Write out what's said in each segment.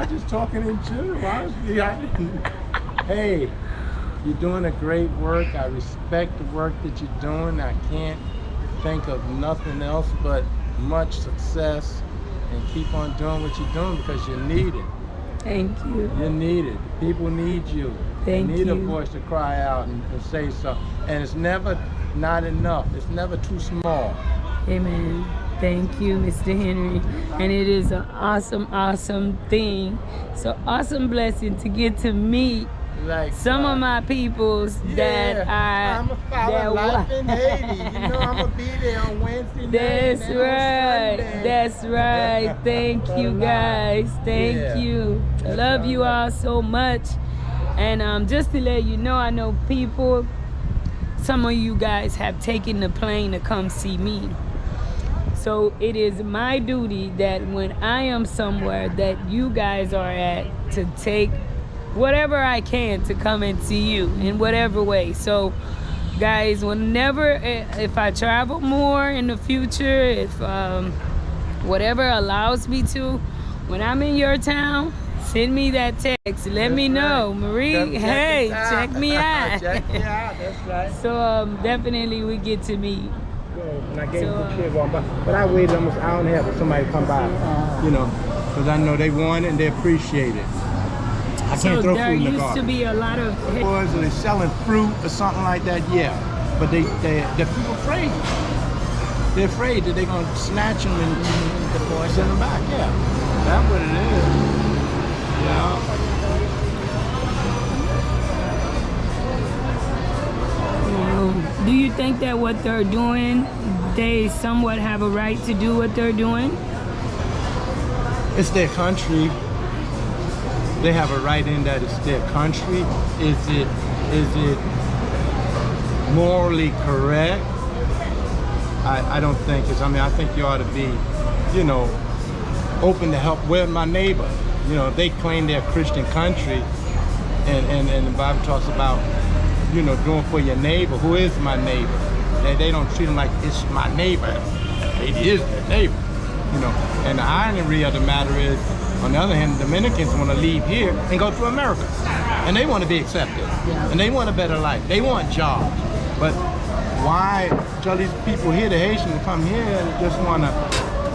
I'm just talking in general. Honestly, hey, you're doing a great work. I respect the work that you're doing. I can't think of nothing else but much success, and keep on doing what you're doing because you're needed. Thank you. You're needed. People need you. Thank they need you. a voice to cry out and say something. And it's never not enough. It's never too small. Amen. Thank you, Mr. Henry. And it is an awesome, awesome thing. So awesome blessing to get to meet Like some of my peoples that I'm a follow Life in Haiti. You know, I'm gonna be there on Wednesday night. That's right. That's right. Thank you, guys. Thank you. Love you all so much. And just to let you know, I know people, some of you guys have taken the plane to come see me. So it is my duty that when I am somewhere that you guys are at, to take whatever I can to come and see you in whatever way. So guys, whenever, if I travel more in the future, if whatever allows me to, when I'm in your town, send me that text. Let me know. Marie, hey, check me out. Check me out, that's right. So definitely we get to meet. And I gave them some shit on, but I waited almost an hour and a half for somebody to come by, you know, because I know they want it and they appreciate it. I can't throw food in the garden. There used to be a lot of... Or they're selling fruit or something like that, yeah. But the people afraid. They're afraid that they're going to snatch them and send them back, yeah. That's what it is. Yeah. Do you think that what they're doing, they somewhat have a right to do what they're doing? It's their country. They have a right in that it's their country. Is it morally correct? I don't think it's. I mean, I think you ought to be, you know, open to help. Where's my neighbor? You know, they claim they're a Christian country, and the Bible talks about, you know, doing for your neighbor. Who is my neighbor? They don't treat them like it's my neighbor. It is their neighbor, you know. And the irony of the matter is, on the other hand, the Dominicans want to leave here and go to America, and they want to be accepted, and they want a better life. They want jobs, but why tell these people here, the Haitians, to come here and just want to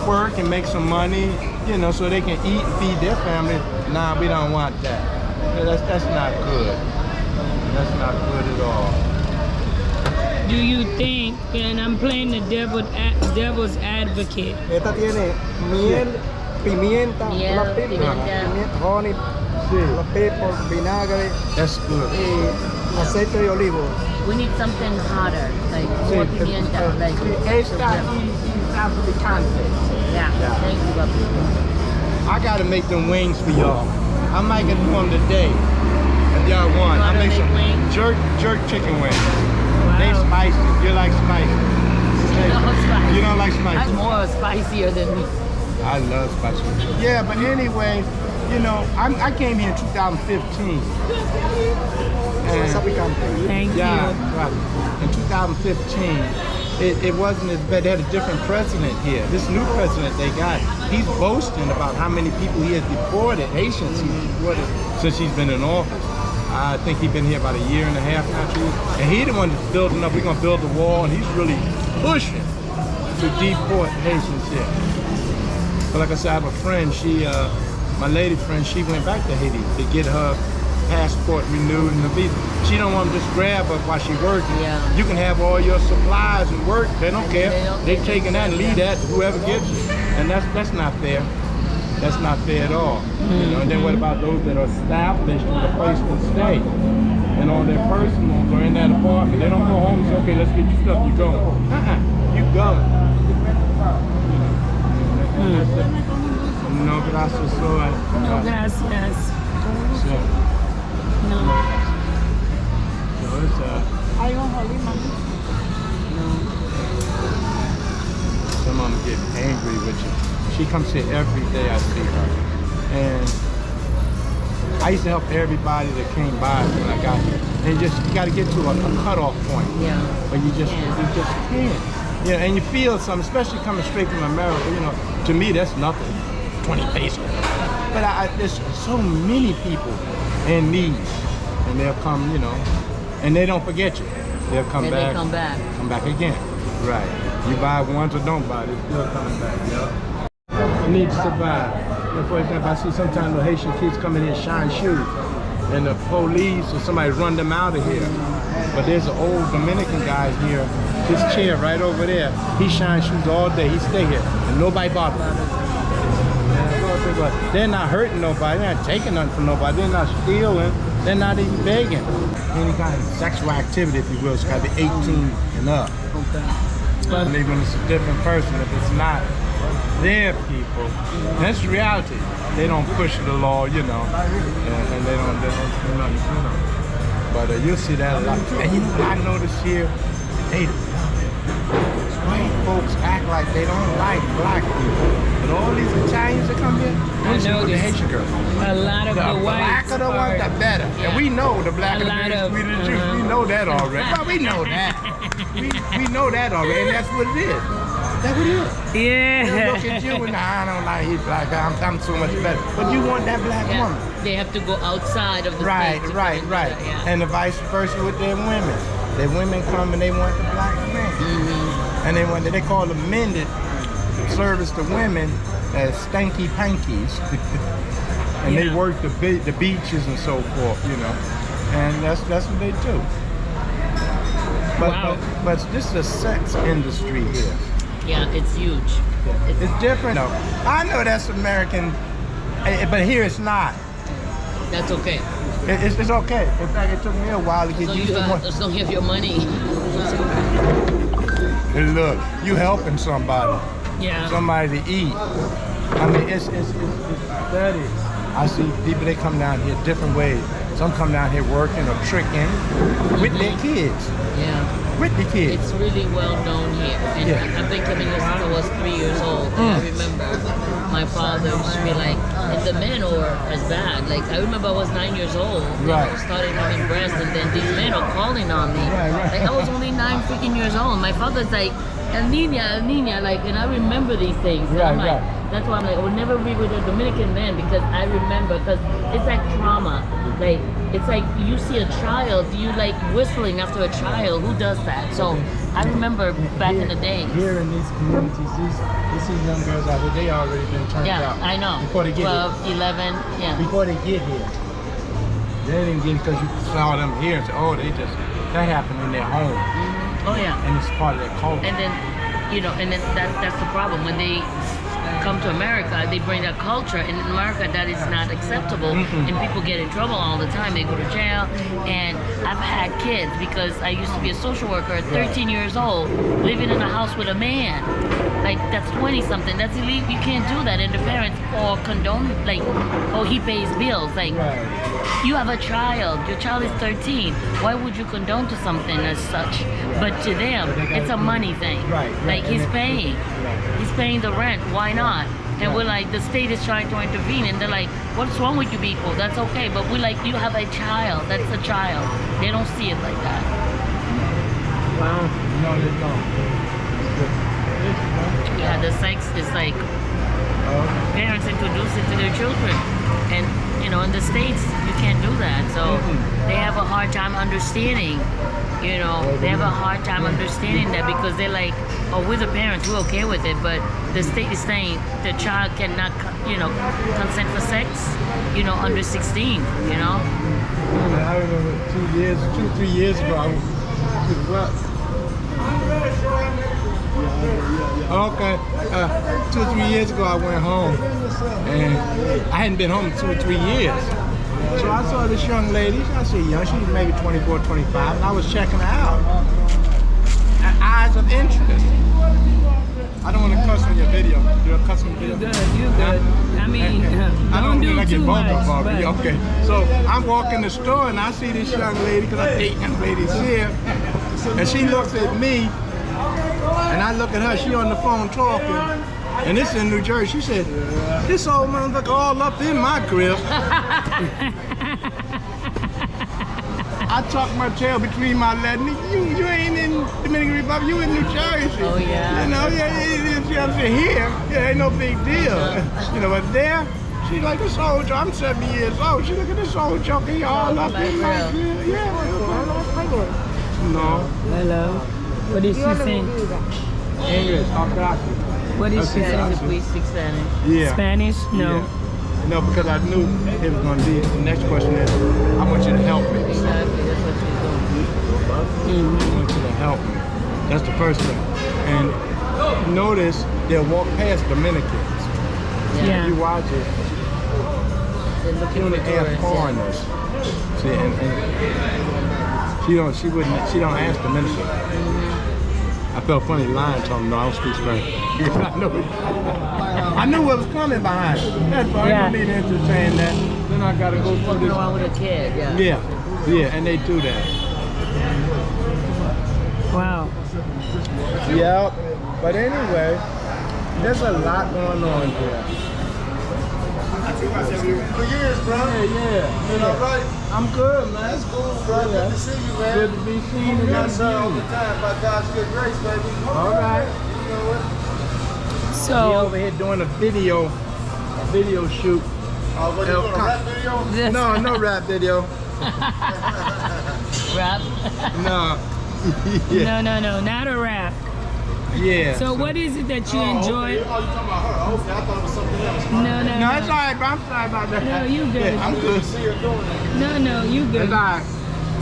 work and make some money, you know, so they can eat and feed their family? Nah, we don't want that. That's not good. That's not good at all. Do you think, and I'm playing the devil's advocate. Esta tiene miel, pimienta, honey, pepper, vinagre, that's good. Y aceite de olivo. We need something hotter, like more pimienta, like yeah. Thank you, Papi. I gotta make them wings for y'all. I might get them today. If y'all want, I'll make some jerk chicken wings. Wow. They spicy. You like spicy? You don't like spicy? I'm more spicier than me. I love spicy. Yeah, but anyway, you know, I came here in 2015. Thank you. Right. In 2015, it wasn't as bad. They had a different president here. This new president they got, he's boasting about how many people he has deported, Haitians he's deported, since he's been in office. I think he's been here about a year and a half now, too. And he's the one that's building up. We're going to build the wall, and he's really pushing to deport Haitians here. But like I said, I have a friend, my lady friend, she went back to Haiti to get her passport renewed and the visa. She don't want to just grab her while she's working. Yeah. You can have all your supplies and work. They don't care. They taking that and leave that to whoever gets it. And that's not fair. That's not fair at all. You know, and then what about those that are established with a place to stay and all their personals are in that apartment? They don't go home and say, okay, let's get your stuff, you go. You go. No gracias, No gracias. No. So it's some of them get angry with you. She comes here every day, I see her. And I used to help everybody that came by when I got here. And you got to get to a cutoff point. Yeah. But you just can't. Yeah, and you feel something, especially coming straight from America. You know, to me that's nothing. 20 pesos. there's so many people in need, and they'll come, you know, and they don't forget you. They'll come back. They come back. Come back again. Right. You buy once or don't buy, they're still coming back. Yeah. You need to survive. You know, for example, I see sometimes the Haitian kids come in here and shine shoes, and the police or somebody run them out of here. But there's an old Dominican guy here. His chair right over there. He shines shoes all day. He stay here, and nobody bothers him. They're not hurting nobody. They're not taking nothing from nobody. They're not stealing. They're not even begging. Any kind of sexual activity, if you will, it's got to be 18 and up. Okay. But maybe when it's a different person, if it's not their people, that's the reality. They don't push the law, you know, and they don't do nothing, you know. But you'll see that a lot. And you know what I noticed here? White folks act like they don't like black people. But all these Italians that come here, those are the Haitian girls. A lot of the whites blacker the one, the better. Yeah. And we know the blacker the sweeter the juice. We know that already. Well, we know that. we know that already, and that's what it is. That's what it is. Yeah. They'll look at you and I don't like he's black. I'm so much better. But you want that black woman. They have to go outside of the right, state. Right. Yeah. And the vice versa with their women. Their women come and they want the black man. And they call them men that service the women as stanky pankies. And they work the beaches and so forth, you know. And that's what they do. But this is a sex industry here. Yeah, it's huge. Yeah. It's different though. I know that's American, but here it's not. That's okay. It's okay. In fact, it took me a while to get used to one. As long as you have your money. Hey, look, you helping somebody. Yeah. Somebody to eat. I mean, it's steady. I see people, they come down here different ways. Some come down here working or tricking with their kids. Yeah. With the kids. It's really well known here. And I've been coming here since I was 3 years old. And I remember my father used to be like, and the men are as bad. Like, I remember I was 9 years old. Right. I started having breasts, and then these men are calling on me. Right. Like, I was only 9 freaking years old. My father's like, El Niña, like, and I remember these things. And I'm like, that's why I'm like, I would never be with a Dominican man because I remember, because it's like trauma. Like, it's like you see a child, you like whistling after a child. Who does that? So I remember back in the day. Here in these communities, these young girls out here, they already been turned out. Yeah, I know. Before they get 12, here. 11, yeah. Before they get here. They didn't get it because you saw them here and said, oh, that happened in their home. Oh yeah. And it's part of their culture. And then, you know, and then that's the problem. When they come to America, they bring that culture. And in America, that is not acceptable. And people get in trouble all the time. They go to jail. And I've had kids because I used to be a social worker at 13 years old, living in a house with a man. Like, that's 20-something. That's illegal. You can't do that. And the parents or condone, like, oh, he pays bills. Like, you have a child. Your child is 13. Why would you condone to something as such? But to them, it's a money thing. Like, he's paying. He's paying the rent. Why not? And we're like, the state is trying to intervene. And they're like, what's wrong with you people? That's okay. But we're like, you have a child. That's a child. They don't see it like that. Wow. No, they don't. Yeah, the sex is like parents introduce it to their children, and you know, in the States you can't do that, so they have a hard time understanding. You know, they have a hard time understanding that because they're like, oh, we're the parents, we're okay with it, but the state is saying the child cannot, you know, consent for sex, you know, under 16. You know. I remember 2, 3 years ago, I was. Okay, 2 or 3 years ago I went home and I hadn't been home in 2 or 3 years. So I saw this young lady, I say young, she was maybe 24, 25, and I was checking her out. Eyes of interest. I don't want to cuss on your video. You're a cuss on video. You good. I mean, don't do too much. But... Okay, so I'm walking the store and I see this young lady, because I'm dating young ladies here, and she looks at me, and I look at her, she on the phone talking, and this is in New Jersey. She said, this old motherfucker all up in my crib. I tucked my tail between my legs. You ain't in Dominican Republic, you in New Jersey. Oh yeah. You know, here, ain't no big deal. You know, but there, She's like, this old joke. I'm 70 years old. She look at this old joke. He all up in my grill. Yeah. No. Hello. What did she say? English. What did she say? We speak Spanish. Yeah. Spanish? No. Yeah. No, because I knew it was going to be. The next question is, I want you to help me. Exactly, that's what she's doing. I want you to help me. That's the first thing. And notice they'll walk past Dominicans. Yeah. You watch it. They're She looking only for ask tourists. foreigners. See, and she don't ask Dominicans. I felt funny lying to them. No, I don't speak Spanish. I knew what was coming behind it. That's why I didn't need to entertain that. Then I gotta go through Walking this. around with a kid, yeah. Yeah, and they do that. Wow. Yeah, but anyway, there's a lot going on here. For years, bro. Yeah. You know, right? I'm good, man. That's cool, bro. Good to see you, man. Good to be seen and Yes, sir, all you. the time. By God's good grace, baby. All right. You know what? We So, over here doing a video shoot. What, you doing a rap video? No rap video. Rap. No. Yeah. no, not a rap. Yeah. So what is it that you enjoy? Oh, you talking about her? Okay, I thought it was something else. No, No, it's all right, bro. I'm sorry about that. No, you good. Yeah, I'm good. See her doing that. No, you It's good. all right.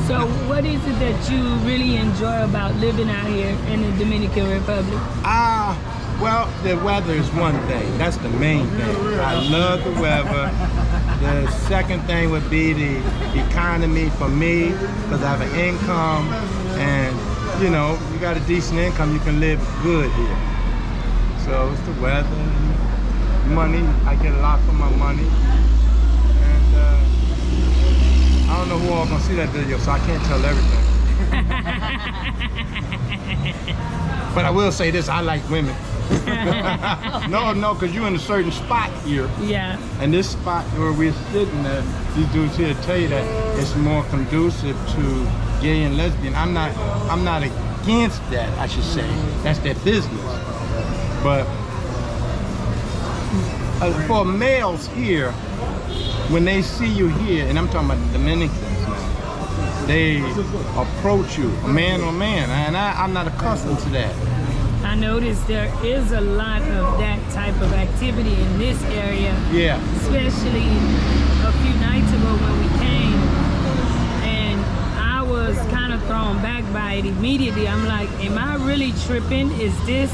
So what is it that you really enjoy about living out here in the Dominican Republic? Well, the weather is one thing. That's the main thing. I love the weather. The second thing would be the economy for me, because I have an income, and you know, you got a decent income, you can live good here. So it's the weather, money. I get a lot for my money, and I don't know who all gonna see that video, so I can't tell everything. But I will say this: I like women. No, because you're in a certain spot here. Yeah. And this spot where we're sitting at, these dudes here tell you that it's more conducive to gay and lesbian. I'm not against that, I should say. That's their business. But for males here, when they see you here, and I'm talking about the Dominicans now, they approach you, man on man, and I'm not accustomed to that. I noticed there is a lot of that type of activity in this area. Yeah. Especially a few nights ago when we came, and I was kind of thrown back by it immediately. I'm like, am I really tripping? Is this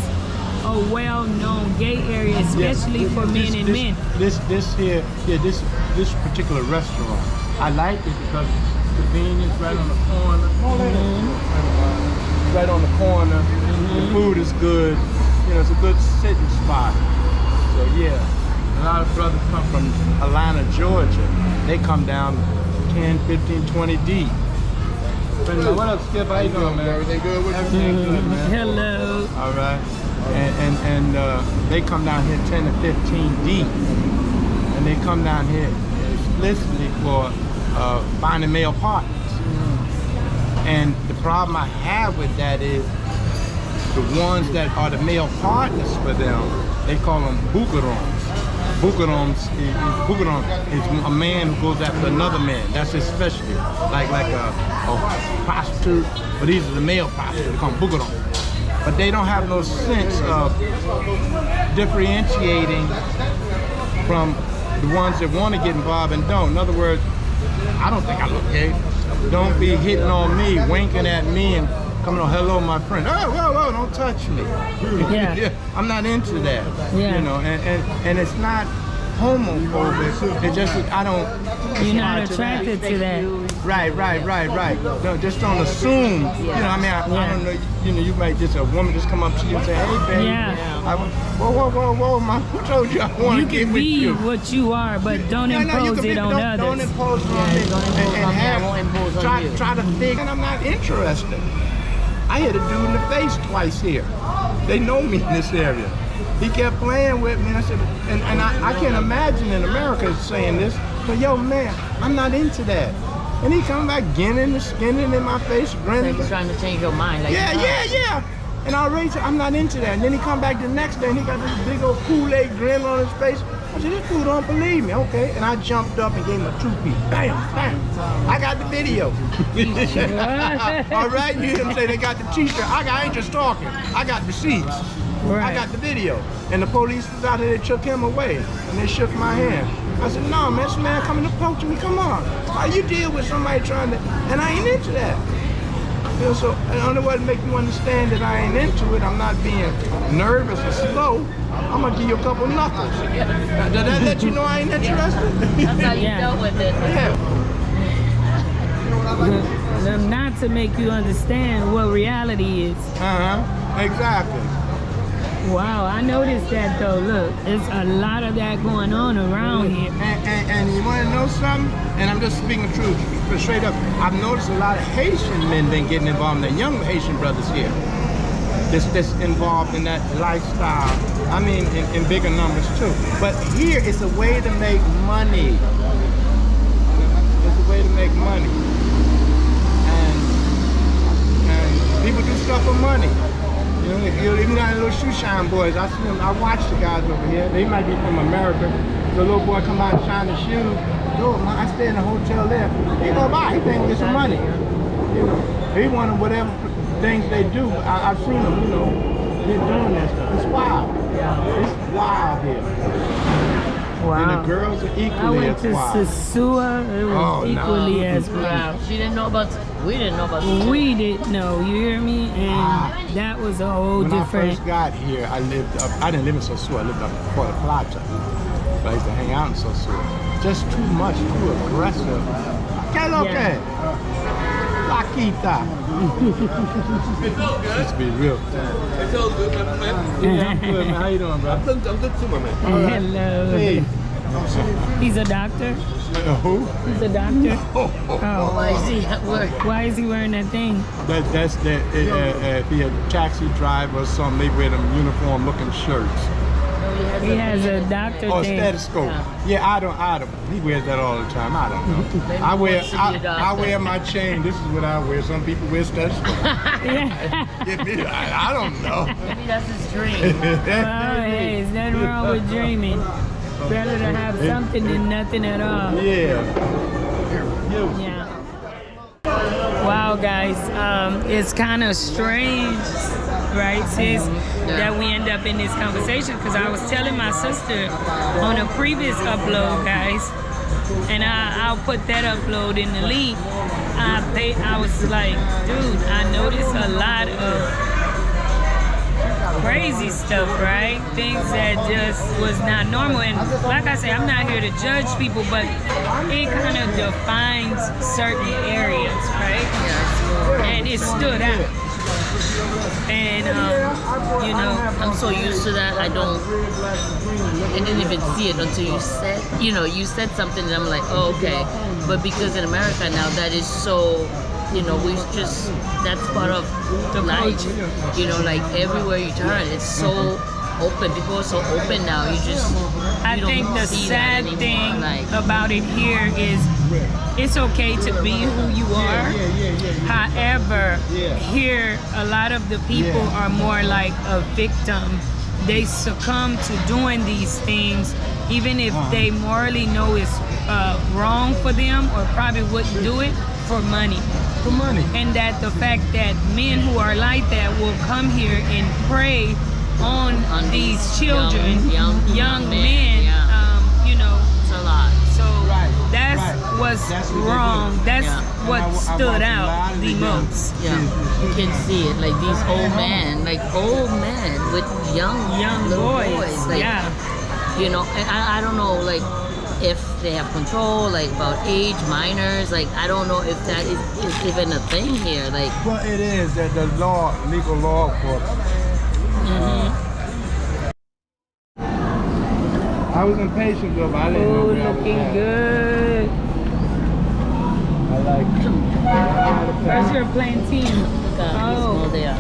a well-known gay area, especially for men and men? This particular restaurant, I like it because it's convenient, right on the corner. Right on the corner. The food is good. You know, it's a good sitting spot. So yeah, a lot of brothers come from Atlanta, Georgia. They come down 10, 15, 20 deep. What up, Skip? How you doing, man? Everything good with you? Everything good, man. Hello. All right. And they come down here 10 to 15 deep. And they come down here explicitly for finding male partners. And the problem I have with that is the ones that are the male partners for them, they call them bugarons. Bugarons is a man who goes after another man. That's his specialty. Like a prostitute, but these are the male prostitutes. They call them bugarons. But they don't have no sense of differentiating from the ones that want to get involved and don't. In other words, I don't think I look gay. Don't be hitting on me, winking at me, and coming on, hello, my friend. Oh, whoa, don't touch me. Yeah. I'm not into that. Yeah. You know, and it's not homophobic. It's just that I don't. You're not attracted to that. Right. No, just don't assume. You know, I mean, I don't know. You know, you might just a woman just come up to you and say, "Hey, baby." Yeah. Whoa, man. Who told you I want You to get can with be you? what you are, but don't impose it on others. Don't impose it on me. I won't impose on you. Try to think, and I'm not interested. I hit a dude in the face twice here. They know me in this area. He kept playing with me, and I said, and I can't imagine in America saying this. So, yo, man, I'm not into that. And he come back skinning in my face, grinning. Like he's trying to change your mind. Like, Yeah. And I already said, I'm not into that. And then he come back the next day and he got this big old Kool-Aid grin on his face. I said, this dude don't believe me. Okay, and I jumped up and gave him a 2-piece. Bam, bam. I got the video. All right, you hear them say they got the t-shirt. I ain't just talking. I got receipts. Right. I got the video. And the police was out there, they took him away. And they shook my hand. I said, no, man, this man coming to approach me, come on. How you deal with somebody trying to, and I ain't into that. You know, so the only way to make you understand that I ain't into it, I'm not being nervous or slow, I'm gonna give you a couple knuckles. Does that let you know I ain't interested? That's how you dealt with it. Yeah. Not to make you understand what reality is. Exactly. Wow, I noticed that though. Look, there's a lot of that going on around here. And you want to know something? And I'm just speaking the truth, straight up. I've noticed a lot of Haitian men been getting involved, the young Haitian brothers here. That's involved in that lifestyle. I mean, in bigger numbers too. But here, it's a way to make money. It's a way to make money. And people do stuff for money. You know, even got little shoe shine boys. I see them. I watch the guys over here. They might be from America. The little boy come out and shine the shoes. Yo, man, I stay in a hotel there. He go by. He think get some money. You know, he wanted whatever things they do. I've seen them. You know, they're doing that stuff. It's wild. It's wild here. Wow. And the girls are equally I went as to wild. Sosua. It was equally as wild. She didn't know about. We didn't know about. We didn't know. You hear me? And that was a whole When different. I first got here, I didn't live in Sosua. I lived up in Puerto Plata. But I used to hang out in Sosua. Just too much, too aggressive. ¿Qué lo que? Flaquita. Just be real. It feels good, man. Yeah, I'm good, man. How you doing, bro? I'm good too, my man. Hello. Hey. He's a doctor? Who? He's a doctor? Oh. Why is he at work? Why is he wearing that thing? That's the if he a taxi driver or something, they wear them uniform looking shirts. He has a doctor Oh, thing. stethoscope. Yeah, I don't. He wears that all the time. I don't know. I wear my chain. This is what I wear. Some people wear stethoscope. I don't know. Maybe that's his dream. Well, hey, there's nothing wrong with dreaming. Better to have something than nothing at all. Yeah. Yeah. Wow, guys, it's kind of strange, right, sis, that we end up in this conversation, because I was telling my sister on a previous upload, guys, and I'll put that upload in the link. I was like, dude, I noticed a lot of crazy stuff, right? Things that just was not normal. And like I say, I'm not here to judge people, but it kind of defines certain areas, right? And it stood out. And you know, I'm so used to that. I didn't even see it until you said something, and I'm like, oh, okay. But because in America now, that is so, you know, that's part of life. You know, like everywhere you turn, it's so open. People are so open now. I think the sad thing about it here is it's okay to be who you are. However, here a lot of the people are more like a victim. They succumb to doing these things, even if they morally know it's wrong for them, or probably wouldn't do it for money. For money. And that the fact that men who are like that will come here and prey on these children, young men, you know. It's a lot. So that's what's wrong. That's what stood out the most. Yeah, you can see it. Like these old men with young boys. Like, you know, and I don't know, like, if they have control, like, about age, minors. Like, I don't know if that is even a thing here. Like, well, it is that the legal law for. I was impatient though, but I didn't know where I was looking at. good. I like Where's your plantain? small they are.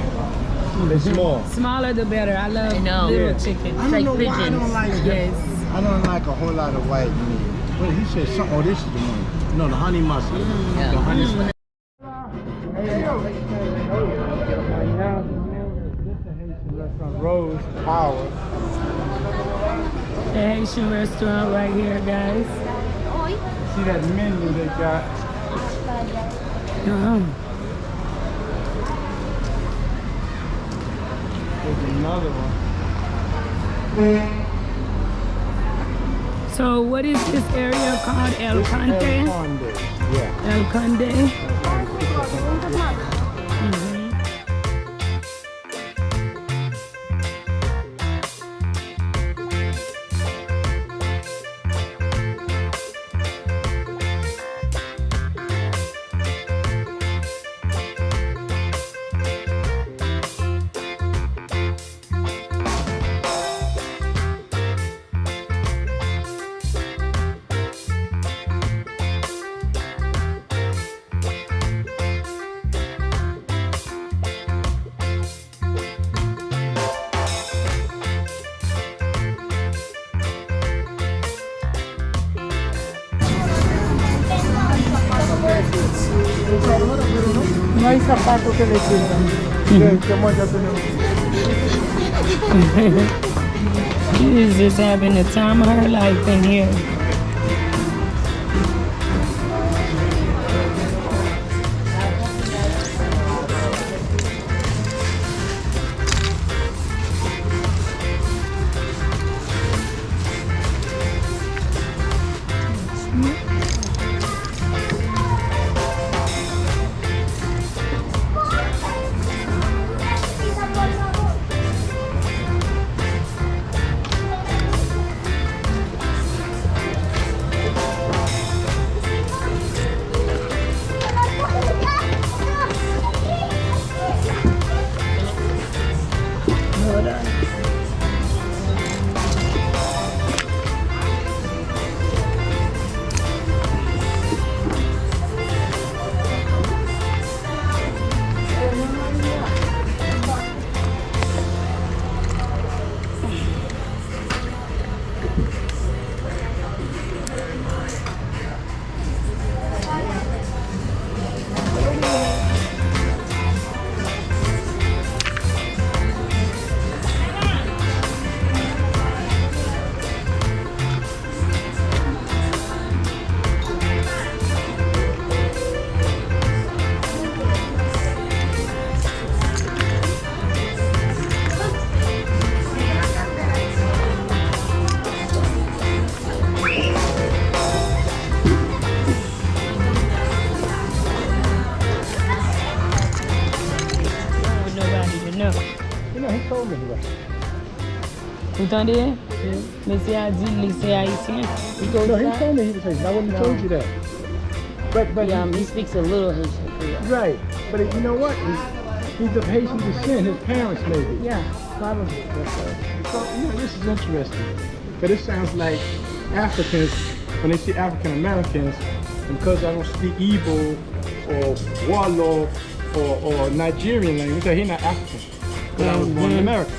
They're small. Smaller the better. I love little chicken. I don't know why I don't like Yes. I don't like a whole lot of white meat. Well, he said something. Oh, this is the one. No, the honey mustard. Yeah. The honey mustard. Rose Power. The Haitian restaurant right here, guys. See that menu they got? There's another one. So what is this area called? El Conde? El Conde, yeah. El Conde. No hay zapatos que le sirvan. She's just having the time of her life in here. Vous entendez? Monsieur a dit lycée haïtien. No, he told me he was Haitian. I wouldn't have told you that. But He speaks a little Haitian. right. But you know what? He's of Haitian descent. His parents maybe. Yeah, probably. So this is interesting. But it sounds like Africans, when they see African Americans, and because I don't speak Igbo or Wolof or Nigerian language, because he's not African. Because I was born in America.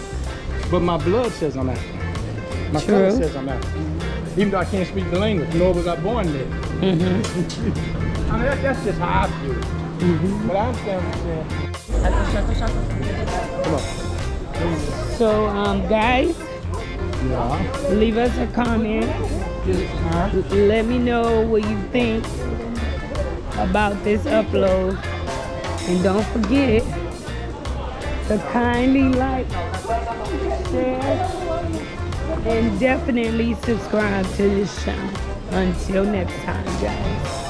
But my blood says I'm African. My blood says I'm African. Even though I can't speak the language, nor was I born there. I mean, that's just how I feel. But I understand what you're saying. Come on. So, guys, leave us a comment. Let me know what you think about this upload. And don't forget to kindly like, share, and definitely subscribe to this channel. Until next time, guys.